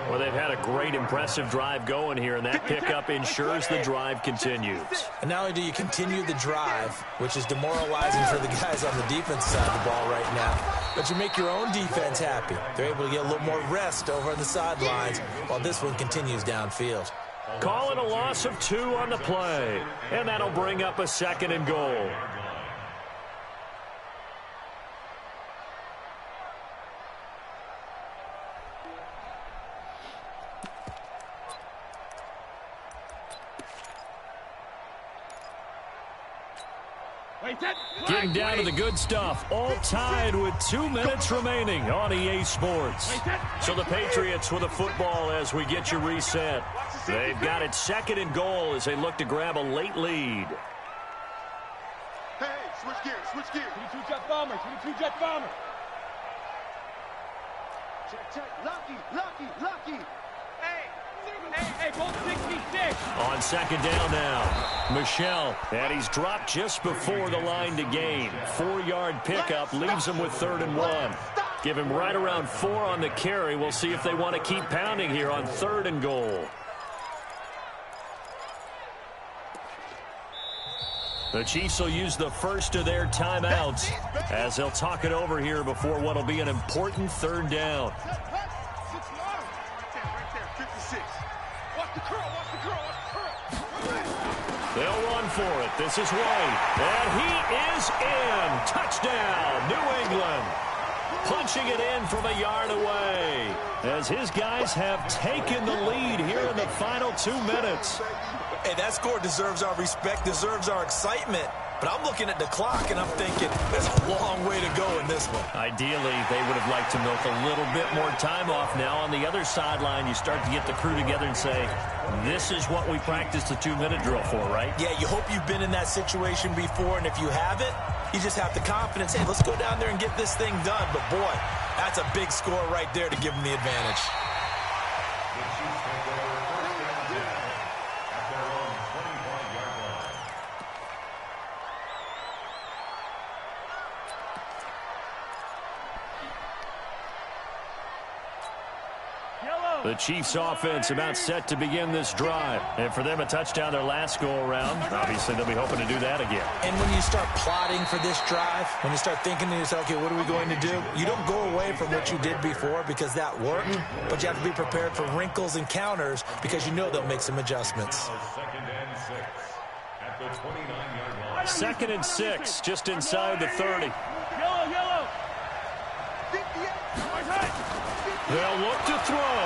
Well, they've had a great, impressive drive going here, and that pickup ensures the drive continues. And not only do you continue the drive, which is demoralizing for the guys on the defense side of the ball right now, but you make your own defense happy. They're able to get a little more rest over on the sidelines while this one continues downfield. Calling a loss of 2 on the play, and that'll bring up a 2nd and goal. Getting down to the good stuff. All tied with 2 minutes remaining on EA Sports. So the Patriots with a football as we get you reset. They've got it 2nd and goal as they look to grab a late lead. Hey, switch gears, switch gears. 22 jet bomber, 22 jet bomber. Check, check. Lucky. Hey, Hey, both 66. On second down now, Michelle, and he's dropped just before the line to gain. 4-yard pickup leaves him with 3rd and 1. Give him right around 4 on the carry. We'll see if they want to keep pounding here on 3rd and goal. The Chiefs will use the first of their timeouts as they'll talk it over here before what will be an important 3rd down. They'll run for it. This is White. And he is in. Touchdown, New England. Punching it in from a yard away as his guys have taken the lead here in the final 2 minutes. Hey, that score deserves our respect, deserves our excitement. But I'm looking at the clock, and I'm thinking there's a long way to go in this one. Ideally, they would have liked to milk a little bit more time off now. On the other sideline, you start to get the crew together and say, this is what we practiced the 2-minute drill for, right? Yeah, you hope you've been in that situation before, and if you haven't, you just have the confidence, hey, let's go down there and get this thing done. But, boy, that's a big score right there to give them the advantage. The Chiefs offense about set to begin this drive. And for them, a touchdown their last go-around. Obviously, they'll be hoping to do that again. And when you start plotting for this drive, when you start thinking to yourself, okay, what are we going to do? You don't go away from what you did before because that worked, but you have to be prepared for wrinkles and counters because you know they'll make some adjustments. 2nd and 6 at the 29-yard line. 2nd and 6, just inside the 30. Yellow. They'll look to throw.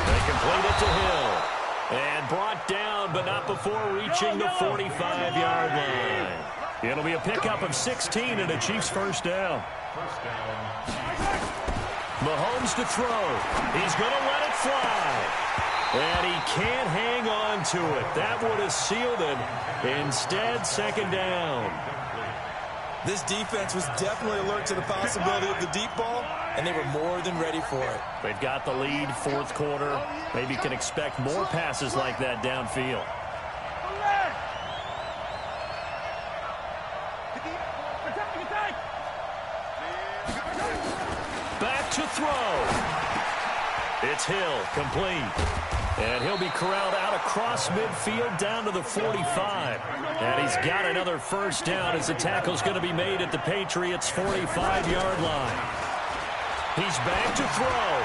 They complete it to Hill. And brought down, but not before reaching the 45-yard line. It'll be a pickup of 16 and a Chiefs first down. Mahomes to throw. He's going to let it fly. And he can't hang on to it. That would have sealed it. Instead, 2nd down. This defense was definitely alert to the possibility of the deep ball, and they were more than ready for it. They've got the lead, 4th quarter. Maybe can expect more passes like that downfield. Back to throw. It's Hill, complete. And he'll be corralled out across midfield down to the 45. And he's got another first down as the tackle's going to be made at the Patriots' 45-yard line. He's back to throw.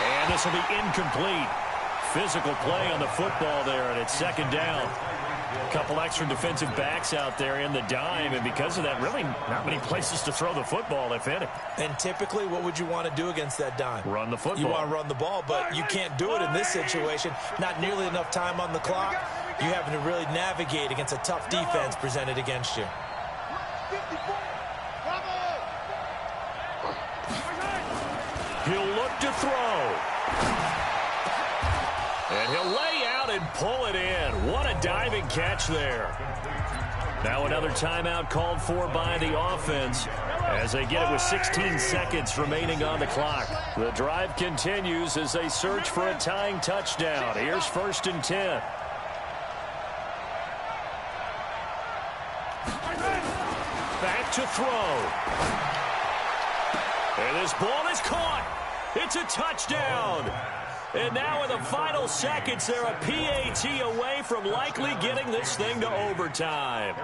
And this will be incomplete. Physical play on the football there, and it's 2nd down. A couple extra defensive backs out there in the dime, and because of that, really not many places to throw the football, if any. And typically, what would you want to do against that dime? Run the football. You want to run the ball, but you can't do it in this situation. Not nearly enough time on the clock. You having to really navigate against a tough defense presented against you. He'll look to throw. And he'll lay out and pull it in. What a diving catch there. Now another timeout called for by the offense as they get it with 16 seconds remaining on the clock. The drive continues as they search for a tying touchdown. Here's 1st and 10. Back to throw. And this ball is caught. It's a touchdown. And now in the final seconds, they're a PAT away from likely getting this thing to overtime.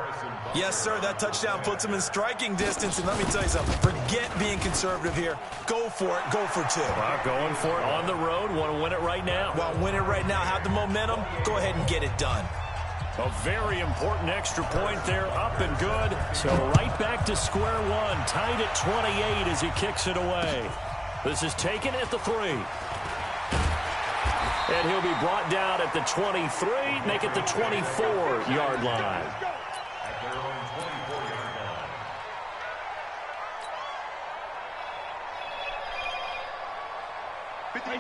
Yes, sir, that touchdown puts them in striking distance. And let me tell you something, forget being conservative here. Go for it, go for 2. Well, going for it on the road, want to win it right now. Well, win it right now, have the momentum, go ahead and get it done. A very important extra point there, up and good. So right back to square one, tied at 28 as he kicks it away. This is taken at the 3. And he'll be brought down at the 23, make it the 24-yard line.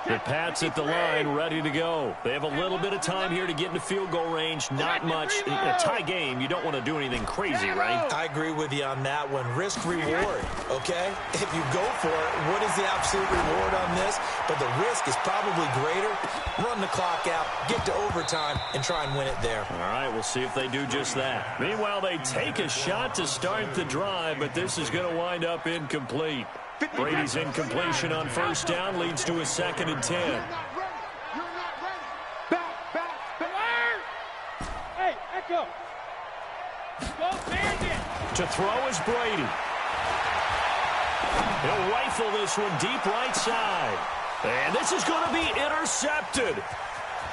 The Pats at the line, ready to go. They have a little bit of time here to get into field goal range. Not much. In a tie game, you don't want to do anything crazy, right? I agree with you on that one. Risk-reward, okay? If you go for it, what is the absolute reward on this? But the risk is probably greater. run the clock out, get to overtime, and try and win it there. All right, we'll see if they do just that. Meanwhile, they take a shot to start the drive, but this is going to wind up incomplete. Brady's incompletion on first down leads to a 2nd and 10. Hey, Echo. Go Bandit. To throw is Brady. He'll rifle this one deep right side. And this is going to be intercepted.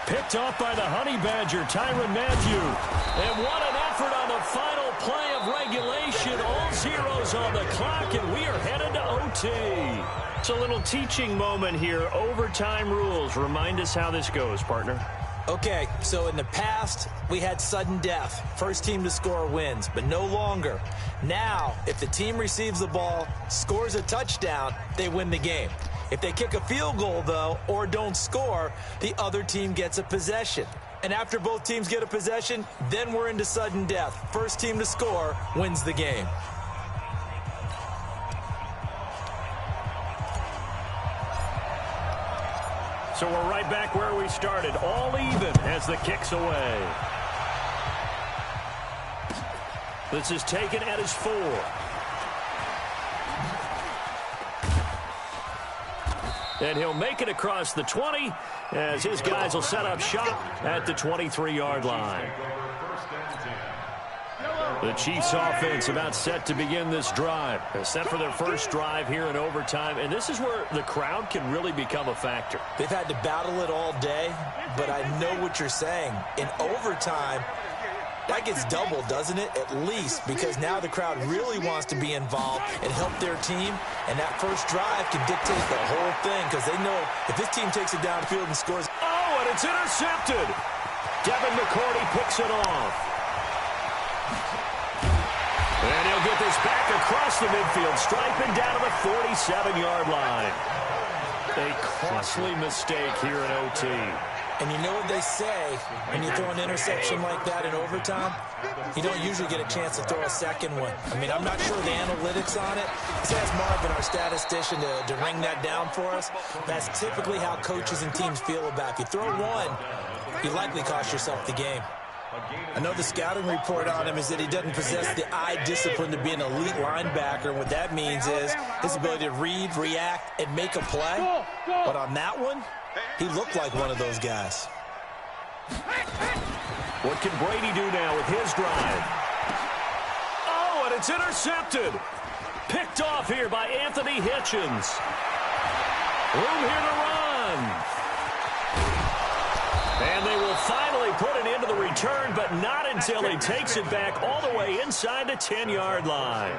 Picked off by the Honey Badger, Tyrann Mathieu. And what an effort on the final play of regulation. All zeros on the clock, and we are headed to OT. It's a little teaching moment here. Overtime rules. Remind us how this goes, partner. Okay, so in the past, we had sudden death. First team to score wins, but no longer. Now, if the team receives the ball, scores a touchdown, they win the game. If they kick a field goal, though, or don't score, the other team gets a possession. And after both teams get a possession, then we're into sudden death. First team to score wins the game. So we're right back where we started, all even as the kick's away. This is taken at his 4. And he'll make it across the 20 as his guys will set up shop at the 23-yard line. The Chiefs offense about set to begin this drive. They're set for their first drive here in overtime, and this is where the crowd can really become a factor. They've had to battle it all day, but I know what you're saying. In overtime, that gets doubled, doesn't it? At least, because now the crowd really wants to be involved and help their team, and that first drive can dictate the whole thing because they know if this team takes it downfield and scores. Oh, and it's intercepted. Devin McCourty picks it off. And he'll get this back across the midfield stripe and down to the 47-yard line. A costly mistake here in OT. And you know what they say, when you throw an interception like that in overtime, you don't usually get a chance to throw a second one. I mean, I'm not sure the analytics on it. Let's ask Marvin, our statistician, to ring that down for us. That's typically how coaches and teams feel about it. If you throw one, you likely cost yourself the game. I know the scouting report on him is that he doesn't possess the eye discipline to be an elite linebacker. And what that means is his ability to read, react, and make a play. But on that one, he looked like one of those guys. What can Brady do now with his drive? Oh, and it's intercepted. Picked off here by Anthony Hitchens. Room here to run. And they will finally put it into the return, but not until he takes it back all the way inside the 10-yard line.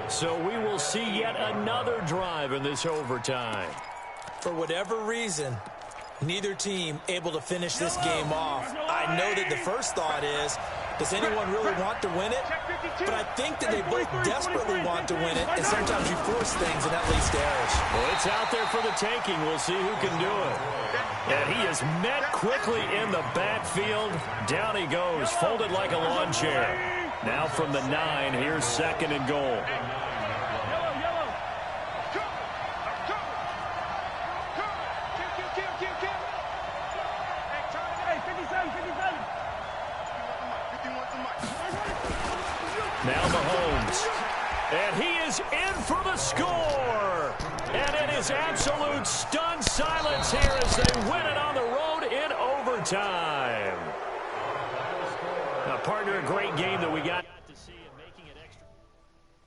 So we will see yet another drive in this overtime. For whatever reason, neither team able to finish this game off. I know that the first thought is, does anyone really want to win it? But I think that they both desperately want to win it, and sometimes you force things, and that leads to errors. Well, it's out there for the taking. We'll see who can do it. And he is met quickly in the backfield. Down he goes, folded like a lawn chair. Now from the 9, here's 2nd and goal. Now Mahomes. And he is in for the score. And it is absolute stunned silence here as they win it on the road in overtime. Now, partner, a great game that we got.